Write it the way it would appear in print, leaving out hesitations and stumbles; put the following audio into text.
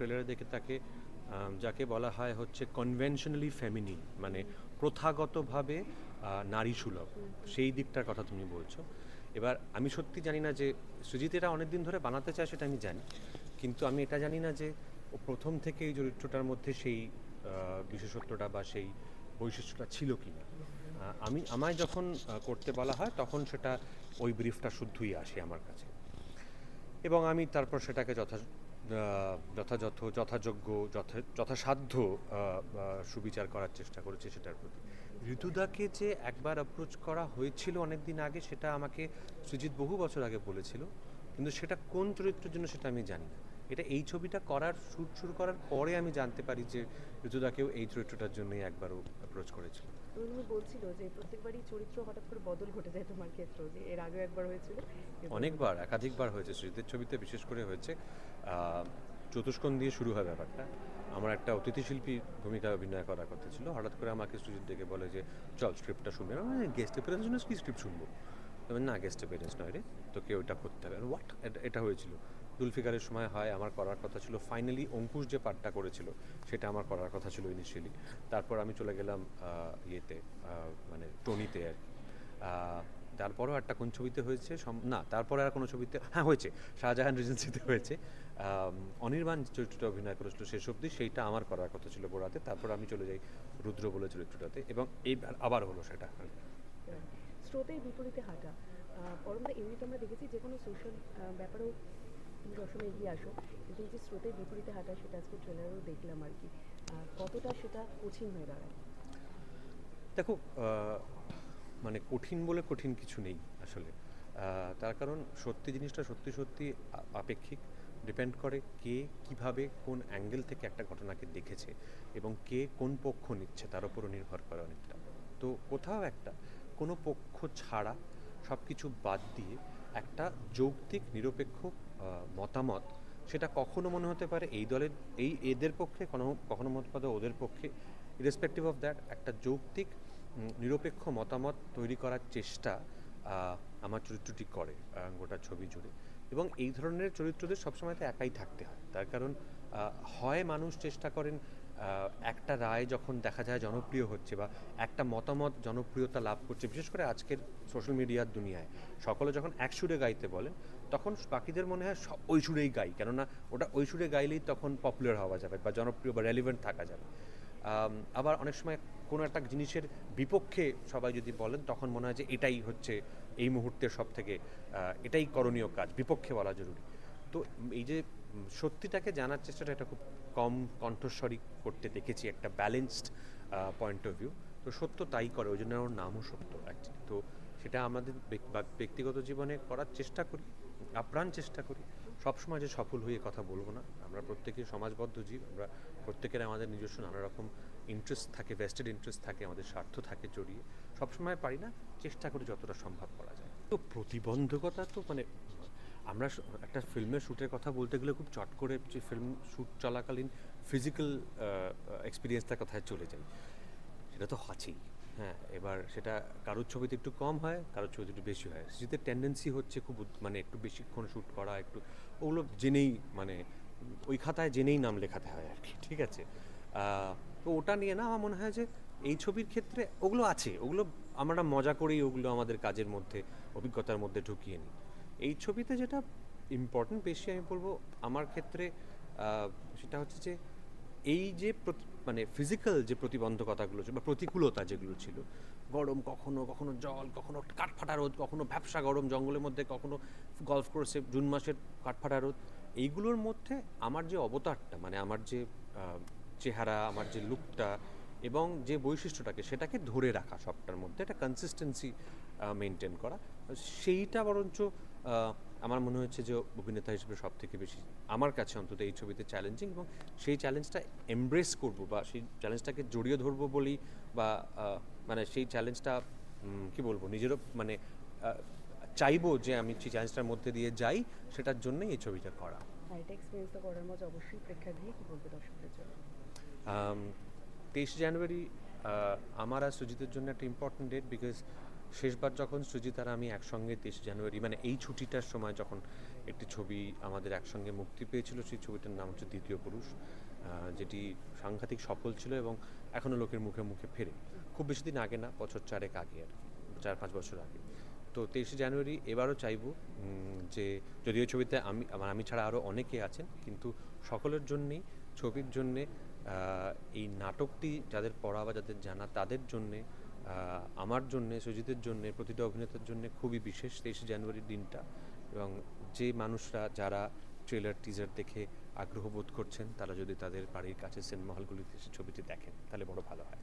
ট্রেলারে দেখে তাকে যাকে বলা হয় হচ্ছে কনভেনশনালি ফেমিনিন, মানে প্রথাগতভাবে নারী সুলভ, সেই দিকটার কথা তুমি বলছো। এবার আমি সত্যি জানি না যে সুজিত এটা অনেক দিন ধরে বানাতে চায়, সেটা আমি জানি, কিন্তু আমি এটা জানি না যে ও প্রথম থেকে এই চরিত্রটার মধ্যে সেই বিশেষত্বটা বা সেই বৈশিষ্ট্যটা ছিল কি না। আমায় যখন করতে বলা হয় তখন সেটা ওই ব্রিফটা শুদ্ধই আসে আমার কাছে, এবং আমি তারপর সেটাকে যথাযথ যথাযোগ্য যথাসাধ্য সুবিচার করার চেষ্টা করেছি সেটার প্রতি। ঋতুদাকে যে একবার অ্যাপ্রোচ করা হয়েছিল অনেক দিন আগে, সেটা আমাকে সুজিত বহু বছর আগে বলেছিল, কিন্তু সেটা কোন চরিত্রের জন্য সেটা আমি জানি না। এটা এই ছবিটা শ্যুট শুরু করার পরে আমি জানতে পারি যে ঋতুদাকেও এই চরিত্রটার জন্যই একবারও অ্যাপ্রোচ করেছিল। তুমি বলছিল যে প্রত্যেকবারই চরিত্র হঠাৎ করে বদল ঘটে যায় তোমার ক্ষেত্রে, যে এর আগে একবার হয়েছিল, অনেকবার, একাধিকবার হয়েছে সুজিতের ছবিতে, বিশেষ করে হয়েছে চতুষ্কোণ দিয়ে শুরু হয় ব্যাপারটা। আমার একটা অতিথিশিল্পী ভূমিকায় অভিনয় করার কথা ছিল, হঠাৎ করে আমাকে সুজিত ডেকে বলে যে চল স্ক্রিপ্টটা শুনবে। গেস্ট অ্যাপিয়ারেন্স জন্য কি স্ক্রিপ্ট শুনবো? তবে না, গেস্ট অ্যাপিয়ারেন্স নয় রে, তোকে ওইটা করতে হবে। হোয়াট, এটা হয়েছিল জুলফিকারের সময় হয়, আমার করার কথা ছিল। ফাইনালি অঙ্কুশ যে পার্টটা করেছিল সেটা আমার করার কথা ছিল ইনিশিয়ালি। তারপর আমি চলে গেলাম ইয়েতে, মানে টনিতে আর কি। তারপরেও একটা কোন ছবিতে হয়েছে না, তারপরে আর কোনো ছবিতে হ্যাঁ হয়েছে, শাহজাহান রিজেন্সিতে হয়েছে। অনির্বাণ চরিত্রটা অভিনয় করেছিল শেষ অবধি, সেইটা আমার করার কথা ছিল বোরাতে। তারপর আমি চলে যাই রুদ্র বলে চরিত্রটাতে, এবং এইবার আবার হলো সেটা। স্রোতের বিপরীতে হাঁটা, পরমদা এমনিতে আমরা দেখেছি যে কোনো সোশ্যাল ব্যাপারেও তুমি সবসময় এগিয়ে আসো, কিন্তু এই যে স্রোতের বিপরীতে হাঁটা, সেটা আজকে ট্রেলারেও দেখলাম আর কি, কতটা সেটা কঠিন হয়ে দাঁড়ায়? দেখো, মানে কঠিন বলে কঠিন কিছু নেই আসলে। তার কারণ সত্যি জিনিসটা সত্যি সত্যি আপেক্ষিক, ডিপেন্ড করে কে কিভাবে কোন অ্যাঙ্গেল থেকে একটা ঘটনাকে দেখেছে এবং কে কোন পক্ষ নিচ্ছে, তার উপরও নির্ভর করে অনেকটা। তো কোথাও একটা কোনো পক্ষ ছাড়া সব কিছু বাদ দিয়ে একটা যৌক্তিক নিরপেক্ষ মতামত, সেটা কখনো মনে হতে পারে এই দলের এদের পক্ষে, কখনো মনে হতে পারে ওদের পক্ষে, ইরেসপেক্টিভ অফ দ্যাট একটা যৌক্তিক নিরপেক্ষ মতামত তৈরি করার চেষ্টা আমার চরিত্রটি করে গোটা ছবি জুড়ে। এবং এই ধরনের চরিত্রদের সবসময় তো একাই থাকতে হয়, তার কারণ হয় মানুষ চেষ্টা করেন একটা রায় যখন দেখা যায় জনপ্রিয় হচ্ছে বা একটা মতামত জনপ্রিয়তা লাভ করছে, বিশেষ করে আজকের সোশ্যাল মিডিয়ার দুনিয়ায় সকলে যখন এক সুরে গাইতে বলেন, তখন বাকিদের মনে হয় ওই সুরেই গাই, কেননা ওটা ওই সুরে গাইলেই তখন পপুলার হওয়া যাবে বা জনপ্রিয় বা রেলিভেন্ট থাকা যাবে। আবার অনেক সময় কোনো একটা জিনিসের বিপক্ষে সবাই যদি বলেন, তখন মনে হয় যে এটাই হচ্ছে এই মুহূর্তের সব থেকে এটাই করণীয় কাজ, বিপক্ষে বলা জরুরি। তো এই যে সত্যিটাকে জানার চেষ্টাটা, এটা খুব কম কণ্ঠস্বরী করতে দেখেছি, একটা ব্যালেন্সড পয়েন্ট অফ ভিউ। তো সত্য তাই করে, ওই জন্য ওর নামও সত্য অ্যাকচুয়ালি। তো সেটা আমাদের ব্যক্তিগত জীবনে করার চেষ্টা করি, আপ্রাণ চেষ্টা করি। সবসময় যে সফল হয়ে কথা বলবো না, আমরা প্রত্যেকে সমাজবদ্ধ জীব, আমরা প্রত্যেকের আমাদের নিজস্ব নানা রকম ইন্টারেস্ট থাকে, ভেস্টেড ইন্টারেস্ট থাকে, আমাদের স্বার্থ থাকে জড়িয়ে, সবসময় পারি না, চেষ্টা করি যতটা সম্ভব করা যায়। তো প্রতিবন্ধকতা তো মানে আমরা একটা ফিল্মের শ্যুটের কথা বলতে গেলে খুব চট করে যে ফিল্ম শ্যুট চলাকালীন ফিজিক্যাল এক্সপিরিয়েন্সটার কথায় চলে যাই, সেটা তো আছেই। হ্যাঁ, এবার সেটা কারোর ছবিতে একটু কম হয়, কারোর ছবিতে একটু বেশি হয়। যেতে টেন্ডেন্সি হচ্ছে খুব মানে একটু বেশিক্ষণ শ্যুট করা, একটু ওগুলো জেনেই মানে ওই খাতায় জেনেই নাম লেখাতে হয় আর কি, ঠিক আছে। তো ওটা নিয়ে না আমার মনে হয় যে এই ছবির ক্ষেত্রে ওগুলো আছে, ওগুলো আমরা মজা করেই ওগুলো আমাদের কাজের মধ্যে, অভিজ্ঞতার মধ্যে ঢুকিয়ে নিই। এই ছবিতে যেটা ইম্পর্টেন্ট বেশি আমি বলবো আমার ক্ষেত্রে, সেটা হচ্ছে যে এই যে মানে ফিজিক্যাল যে প্রতিবন্ধকতাগুলো বা প্রতিকূলতা যেগুলো ছিল, গরম, কখনো কখনো জল, কখনো কাঠফাটা রোদ, কখনো ভ্যাপসা গরম জঙ্গলের মধ্যে, কখনো গলফ কোর্সে জুন মাসের কাঠফাটা রোদ, এইগুলোর মধ্যে আমার যে অবতারটা, মানে আমার যে চেহারা, আমার যে লুকটা এবং যে বৈশিষ্ট্যটাকে সেটাকে ধরে রাখা, সবটার মধ্যে একটা কনসিস্টেন্সি মেনটেন করা, সেইটা বরঞ্চ আমার মনে হচ্ছে যে অভিনেতা হিসেবে সব থেকে বেশি আমার কাছে অন্তত এই ছবিতে চ্যালেঞ্জিং, এবং সেই চ্যালেঞ্জটা এমব্রেস করব বা সেই চ্যালেঞ্জটাকে জড়িয়ে ধরবো বলি, বা মানে সেই চ্যালেঞ্জটা কি বলবো, নিজেরও মানে চাইবো যে আমি সেই চ্যালেঞ্জটার মধ্যে দিয়ে যাই, সেটার জন্যই এই ছবিটা করা। এটা এক্সপিরিয়েন্সটা করার মজা অবশ্যই প্রেক্ষাগৃহে, কি বলবে দর্শকদের জন্য? 23 জানুয়ারি আমার আর সুজিতের জন্য একটা ইম্পর্টেন্ট ডেট, বিকজ শেষবার যখন সৃজিত আর আমি একসঙ্গে 23 জানুয়ারি মানে এই ছুটিটার সময় যখন একটি ছবি আমাদের একসঙ্গে মুক্তি পেয়েছিল, সেই ছবিটার নাম হচ্ছে দ্বিতীয় পুরুষ, যেটি সাংঘাতিক সফল ছিল এবং এখনও লোকের মুখে মুখে ফেরে। খুব বেশি দিন আগে না, বছর 4 আগে আর কি, 4-5 বছর আগে। তো 23 জানুয়ারি এবারও চাইবো যে যদিও ছবিতে আমি ছাড়া আরও অনেকে আছেন, কিন্তু সকলের জন্যেই ছবির জন্যে এই নাটকটি যাদের পড়া বা যাদের জানা তাদের জন্যে, আমার জন্যে, সুজিতের জন্যে, প্রতিটা অভিনেতার জন্যে খুবই বিশেষ 23 জানুয়ারির দিনটা। এবং যে মানুষরা যারা ট্রেলার টিজার দেখে আগ্রহ বোধ করছেন তারা যদি তাদের বাড়ির কাছে সিনেমা হলগুলিতে এসে ছবিটি দেখেন তাহলে বড় ভালো হয়।